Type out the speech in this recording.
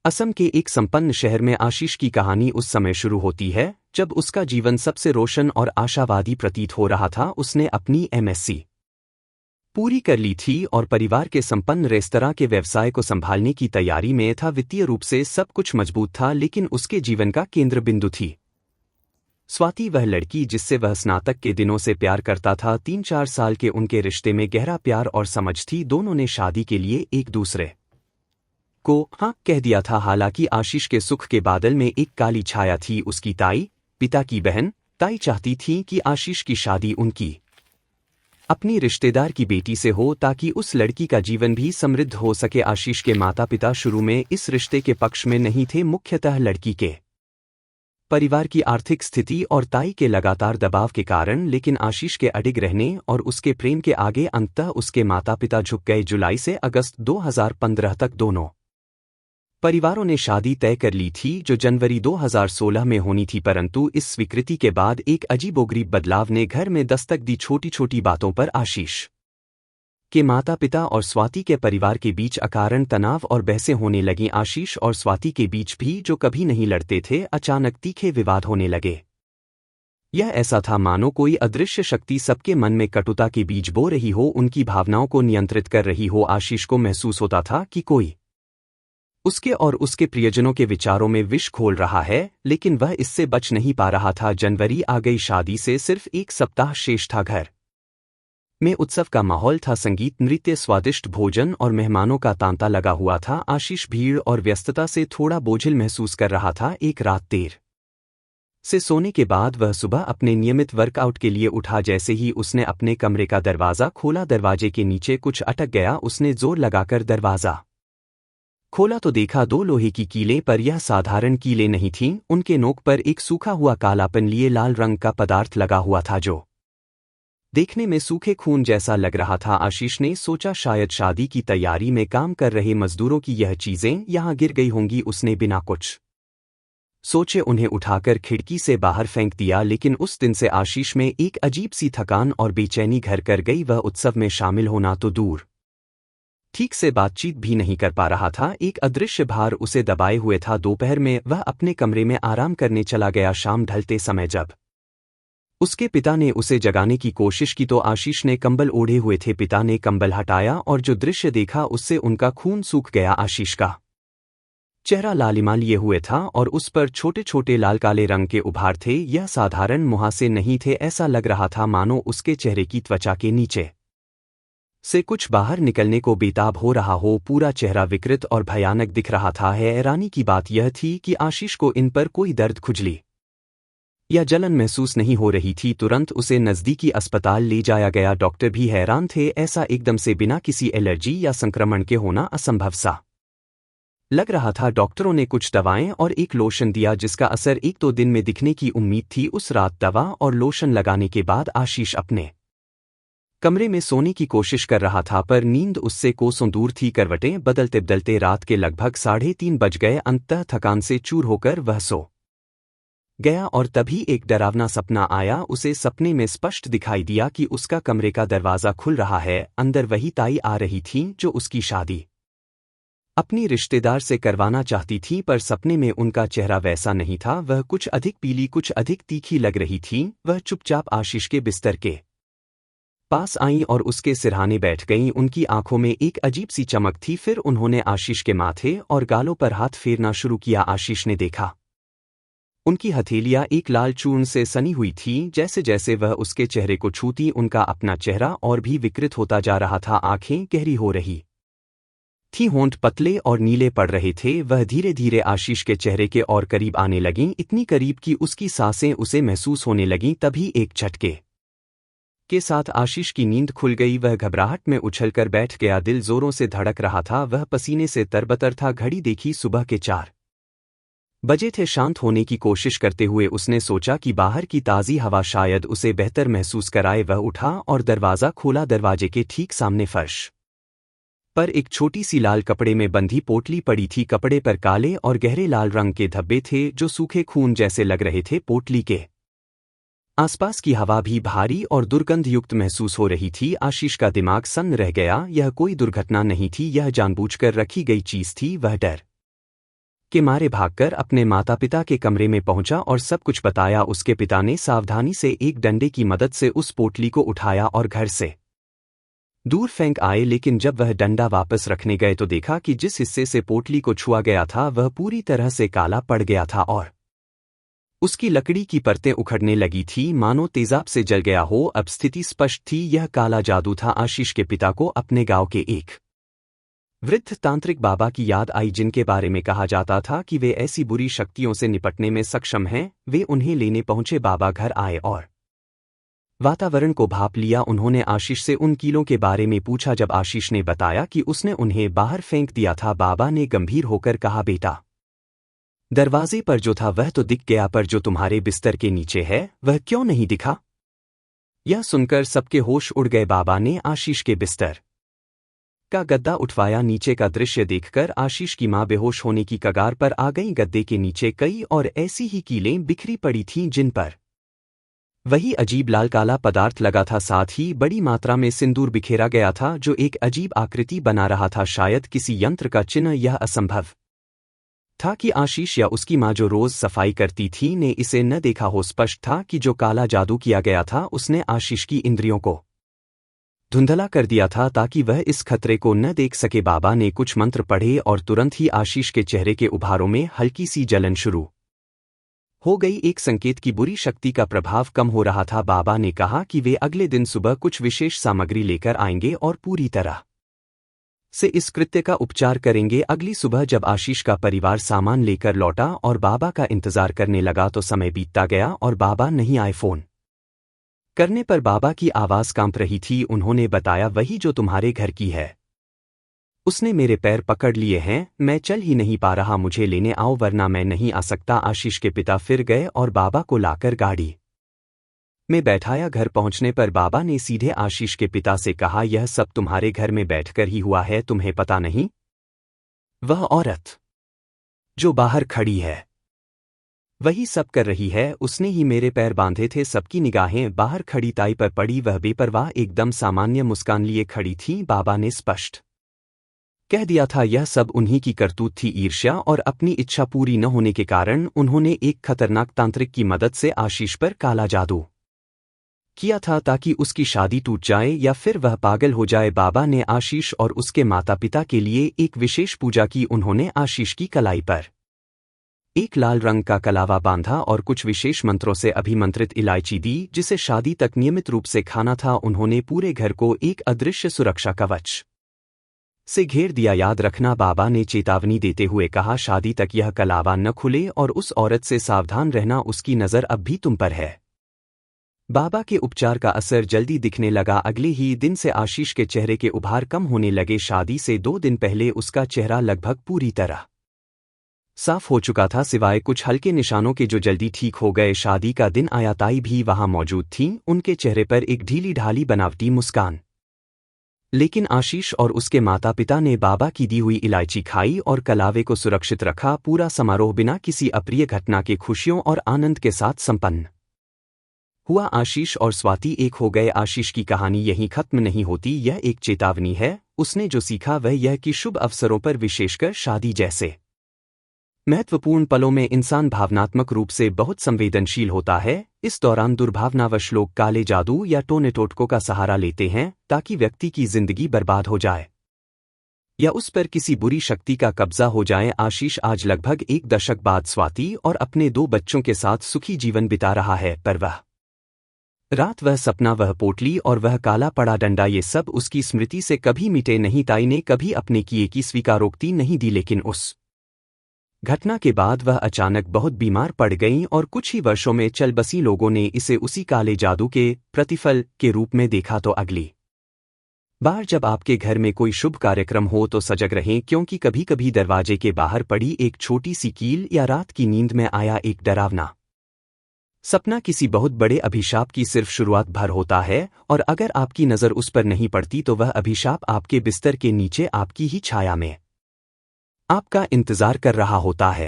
असम के एक संपन्न शहर में आशीष की कहानी उस समय शुरू होती है जब उसका जीवन सबसे रोशन और आशावादी प्रतीत हो रहा था। उसने अपनी एमएससी पूरी कर ली थी और परिवार के संपन्न रेस्तरां के व्यवसाय को संभालने की तैयारी में था। वित्तीय रूप से सब कुछ मजबूत था, लेकिन उसके जीवन का केंद्र बिंदु थी स्वाति, वह लड़की जिससे वह स्नातक के दिनों से प्यार करता था। 3-4 साल के उनके रिश्ते में गहरा प्यार और समझ थी। दोनों ने शादी के लिए एक दूसरे को हाँ कह दिया था। हालांकि आशीष के सुख के बादल में एक काली छाया थी। उसकी ताई, पिता की बहन ताई, चाहती थी कि आशीष की शादी उनकी अपनी रिश्तेदार की बेटी से हो ताकि उस लड़की का जीवन भी समृद्ध हो सके। आशीष के माता पिता शुरू में इस रिश्ते के पक्ष में नहीं थे, मुख्यतः लड़की के परिवार की आर्थिक स्थिति और ताई के लगातार दबाव के कारण। लेकिन आशीष के अडिग रहने और उसके प्रेम के आगे अंततः उसके माता पिता झुक गए। जुलाई से अगस्त 2015 तक दोनों परिवारों ने शादी तय कर ली थी, जो जनवरी 2016 में होनी थी। परंतु इस स्वीकृति के बाद एक अजीबोगरीब बदलाव ने घर में दस्तक दी। छोटी छोटी बातों पर आशीष के माता पिता और स्वाति के परिवार के बीच अकारण तनाव और बहसें होने लगीं। आशीष और स्वाति के बीच भी, जो कभी नहीं लड़ते थे, अचानक तीखे विवाद होने लगे। यह ऐसा था मानो कोई अदृश्य शक्ति सबके मन में कटुता के बीज बो रही हो, उनकी भावनाओं को नियंत्रित कर रही हो। आशीष को महसूस होता था कि कोई उसके और उसके प्रियजनों के विचारों में विष घोल रहा है, लेकिन वह इससे बच नहीं पा रहा था। जनवरी आ गई, शादी से सिर्फ एक सप्ताह शेष था। घर में उत्सव का माहौल था, संगीत, नृत्य, स्वादिष्ट भोजन और मेहमानों का तांता लगा हुआ था। आशीष भीड़ और व्यस्तता से थोड़ा बोझिल महसूस कर रहा था। एक रात देर से सोने के बाद वह सुबह अपने नियमित वर्कआउट के लिए उठा। जैसे ही उसने अपने कमरे का दरवाज़ा खोला, दरवाजे के नीचे कुछ अटक गया। उसने जोर लगाकर दरवाज़ा खोला तो देखा 2 लोहे की कीलें, पर यह साधारण कीलें नहीं थीं। उनके नोक पर एक सूखा हुआ कालापन लिए लाल रंग का पदार्थ लगा हुआ था, जो देखने में सूखे खून जैसा लग रहा था। आशीष ने सोचा शायद शादी की तैयारी में काम कर रहे मजदूरों की यह चीजें यहां गिर गई होंगी। उसने बिना कुछ सोचे उन्हें उठाकर खिड़की से बाहर फेंक दिया। लेकिन उस दिन से आशीष में एक अजीब सी थकान और बेचैनी घर कर गई। वह उत्सव में शामिल होना तो दूर, ठीक से बातचीत भी नहीं कर पा रहा था। एक अदृश्य भार उसे दबाए हुए था। दोपहर में वह अपने कमरे में आराम करने चला गया। शाम ढलते समय जब उसके पिता ने उसे जगाने की कोशिश की तो आशीष ने कंबल ओढ़े हुए थे। पिता ने कंबल हटाया और जो दृश्य देखा उससे उनका खून सूख गया। आशीष का चेहरा लालिमा लिए हुए था और उस पर छोटे छोटे लाल काले रंग के उभार थे। यह साधारण मुहासे नहीं थे, ऐसा लग रहा था मानो उसके चेहरे की त्वचा के नीचे से कुछ बाहर निकलने को बेताब हो रहा हो। पूरा चेहरा विकृत और भयानक दिख रहा था। हैरानी की बात यह थी कि आशीष को इन पर कोई दर्द, खुजली या जलन महसूस नहीं हो रही थी। तुरंत उसे नज़दीकी अस्पताल ले जाया गया। डॉक्टर भी हैरान थे। ऐसा एकदम से बिना किसी एलर्जी या संक्रमण के होना असंभव सा लग रहा था। डॉक्टरों ने कुछ दवाएं और एक लोशन दिया, जिसका असर 1-2 दिन में दिखने की उम्मीद थी। उस रात दवा और लोशन लगाने के बाद आशीष अपने कमरे में सोने की कोशिश कर रहा था, पर नींद उससे कोसों दूर थी। करवटें बदलते बदलते रात के लगभग 3:30 बज गए। अंततः थकान से चूर होकर वह सो गया और तभी एक डरावना सपना आया। उसे सपने में स्पष्ट दिखाई दिया कि उसका कमरे का दरवाज़ा खुल रहा है। अंदर वही ताई आ रही थीं जो उसकी शादी अपनी रिश्तेदार से करवाना चाहती थी, पर सपने में उनका चेहरा वैसा नहीं था। वह कुछ अधिक पीली, कुछ अधिक तीखी लग रही थी। वह चुपचाप आशीष के बिस्तर के पास आईं और उसके सिरहाने बैठ गईं। उनकी आंखों में एक अजीब सी चमक थी। फिर उन्होंने आशीष के माथे और गालों पर हाथ फेरना शुरू किया। आशीष ने देखा उनकी हथेलियां एक लाल चूर्ण से सनी हुई थीं। जैसे जैसे वह उसके चेहरे को छूती, उनका अपना चेहरा और भी विकृत होता जा रहा था। आंखें गहरी हो रही थीं, होंठ पतले और नीले पड़ रहे थे। वह धीरे धीरे आशीष के चेहरे के और करीब आने लगीं, इतनी करीब कि उसकी सांसें उसे महसूस होने लगीं। तभी एक झटके के साथ आशीष की नींद खुल गई। वह घबराहट में उछलकर बैठ गया। दिल जोरों से धड़क रहा था। वह पसीने से तरबतर था। घड़ी देखी, सुबह के 4 बजे थे। शांत होने की कोशिश करते हुए उसने सोचा कि बाहर की ताज़ी हवा शायद उसे बेहतर महसूस कराए। वह उठा और दरवाज़ा खोला। दरवाजे के ठीक सामने फर्श पर एक छोटी सी लाल कपड़े में बंधी पोटली पड़ी थी। कपड़े पर काले और गहरे लाल रंग के धब्बे थे जो सूखे खून जैसे लग रहे थे। पोटली के आसपास की हवा भी भारी और दुर्गंधयुक्त महसूस हो रही थी। आशीष का दिमाग सन्न रह गया। यह कोई दुर्घटना नहीं थी, यह जानबूझकर रखी गई चीज थी। वह डर के मारे भागकर अपने माता पिता के कमरे में पहुंचा और सब कुछ बताया। उसके पिता ने सावधानी से एक डंडे की मदद से उस पोटली को उठाया और घर से दूर फेंक आए, लेकिन जब वह डंडा वापस रखने गए तो देखा कि जिस हिस्से से पोटली को छुआ गया था वह पूरी तरह से काला पड़ गया था और उसकी लकड़ी की परतें उखड़ने लगी थी, मानो तेजाब से जल गया हो। अब स्थिति स्पष्ट थी, यह काला जादू था। आशीष के पिता को अपने गांव के एक वृद्ध तांत्रिक बाबा की याद आई, जिनके बारे में कहा जाता था कि वे ऐसी बुरी शक्तियों से निपटने में सक्षम हैं। वे उन्हें लेने पहुंचे। बाबा घर आए और वातावरण को भाप लिया। उन्होंने आशीष से उन कीलों के बारे में पूछा। जब आशीष ने बताया कि उसने उन्हें बाहर फेंक दिया था, बाबा ने गंभीर होकर कहा, बेटा, दरवाजे पर जो था वह तो दिख गया, पर जो तुम्हारे बिस्तर के नीचे है वह क्यों नहीं दिखा? यह सुनकर सबके होश उड़ गए। बाबा ने आशीष के बिस्तर का गद्दा उठवाया। नीचे का दृश्य देखकर आशीष की मां बेहोश होने की कगार पर आ गई। गद्दे के नीचे कई और ऐसी ही कीलें बिखरी पड़ी थीं, जिन पर वही अजीब लाल काला पदार्थ लगा था। साथ ही बड़ी मात्रा में सिंदूर बिखेरा गया था, जो एक अजीब आकृति बना रहा था, शायद किसी यंत्र का चिन्ह। यह असंभव था कि आशीष या उसकी मां, जो रोज सफाई करती थी, ने इसे न देखा हो। स्पष्ट था कि जो काला जादू किया गया था उसने आशीष की इंद्रियों को धुंधला कर दिया था ताकि वह इस खतरे को न देख सके। बाबा ने कुछ मंत्र पढ़े और तुरंत ही आशीष के चेहरे के उभारों में हल्की सी जलन शुरू हो गई, एक संकेत की बुरी शक्ति का प्रभाव कम हो रहा था। बाबा ने कहा कि वे अगले दिन सुबह कुछ विशेष सामग्री लेकर आएंगे और पूरी तरह से इस कृत्य का उपचार करेंगे। अगली सुबह जब आशीष का परिवार सामान लेकर लौटा और बाबा का इंतजार करने लगा तो समय बीतता गया और बाबा नहीं आए। फोन करने पर बाबा की आवाज कांप रही थी। उन्होंने बताया, वही जो तुम्हारे घर की है। उसने मेरे पैर पकड़ लिए हैं, मैं चल ही नहीं पा रहा, मुझे लेने आओ वरना मैं नहीं आ सकता। आशीष के पिता फिर गए और बाबा को लाकर गाड़ी में बैठाया। घर पहुंचने पर बाबा ने सीधे आशीष के पिता से कहा, यह सब तुम्हारे घर में बैठकर ही हुआ है, तुम्हें पता नहीं? वह औरत जो बाहर खड़ी है वही सब कर रही है, उसने ही मेरे पैर बांधे थे। सबकी निगाहें बाहर खड़ी ताई पर पड़ी। वह बेपरवाह एकदम सामान्य मुस्कान लिए खड़ी थी। बाबा ने स्पष्ट कह दिया था, यह सब उन्हीं की करतूत थी। ईर्ष्या और अपनी इच्छा पूरी न होने के कारण उन्होंने एक खतरनाक तांत्रिक की मदद से आशीष पर काला जादू किया था ताकि उसकी शादी टूट जाए या फिर वह पागल हो जाए। बाबा ने आशीष और उसके माता पिता के लिए एक विशेष पूजा की। उन्होंने आशीष की कलाई पर एक लाल रंग का कलावा बांधा और कुछ विशेष मंत्रों से अभिमंत्रित इलायची दी, जिसे शादी तक नियमित रूप से खाना था। उन्होंने पूरे घर को एक अदृश्य सुरक्षा कवच से घेर दिया। याद रखना, बाबा ने चेतावनी देते हुए कहा, शादी तक यह कलावा न खुले और उस औरत से सावधान रहना, उसकी नज़र अब भी तुम पर है। बाबा के उपचार का असर जल्दी दिखने लगा। अगले ही दिन से आशीष के चेहरे के उभार कम होने लगे। शादी से 2 दिन पहले उसका चेहरा लगभग पूरी तरह साफ हो चुका था, सिवाय कुछ हल्के निशानों के जो जल्दी ठीक हो गए। शादी का दिन आया, ताई भी वहां मौजूद थीं। उनके चेहरे पर एक ढीली ढाली बनावटी मुस्कान। लेकिन आशीष और उसके माता पिता ने बाबा की दी हुई इलायची खाई और कलावे को सुरक्षित रखा। पूरा समारोह बिना किसी अप्रिय घटना के खुशियों और आनंद के साथ संपन्न हुआ। आशीष और स्वाति एक हो गए। आशीष की कहानी यहीं खत्म नहीं होती, यह एक चेतावनी है। उसने जो सीखा वह यह कि शुभ अवसरों पर, विशेषकर शादी जैसे महत्वपूर्ण पलों में, इंसान भावनात्मक रूप से बहुत संवेदनशील होता है। इस दौरान दुर्भावनावश लोग काले जादू या टोने टोटकों का सहारा लेते हैं ताकि व्यक्ति की जिंदगी बर्बाद हो जाए या उस पर किसी बुरी शक्ति का कब्जा हो जाए। आशीष आज लगभग 1 दशक बाद स्वाति और अपने 2 बच्चों के साथ सुखी जीवन बिता रहा है, पर वह रात, वह सपना, वह पोटली और वह काला पड़ा डंडा, ये सब उसकी स्मृति से कभी मिटे नहीं। ताई ने कभी अपने किए की स्वीकारोक्ति नहीं दी, लेकिन उस घटना के बाद वह अचानक बहुत बीमार पड़ गईं और कुछ ही वर्षों में चल बसी। लोगों ने इसे उसी काले जादू के प्रतिफल के रूप में देखा। तो अगली बार जब आपके घर में कोई शुभ कार्यक्रम हो तो सजग रहें, क्योंकि कभी कभी दरवाजे के बाहर पड़ी एक छोटी सी कील या रात की नींद में आया एक डरावना सपना किसी बहुत बड़े अभिशाप की सिर्फ शुरुआत भर होता है। और अगर आपकी नज़र उस पर नहीं पड़ती तो वह अभिशाप आपके बिस्तर के नीचे आपकी ही छाया में आपका इंतजार कर रहा होता है।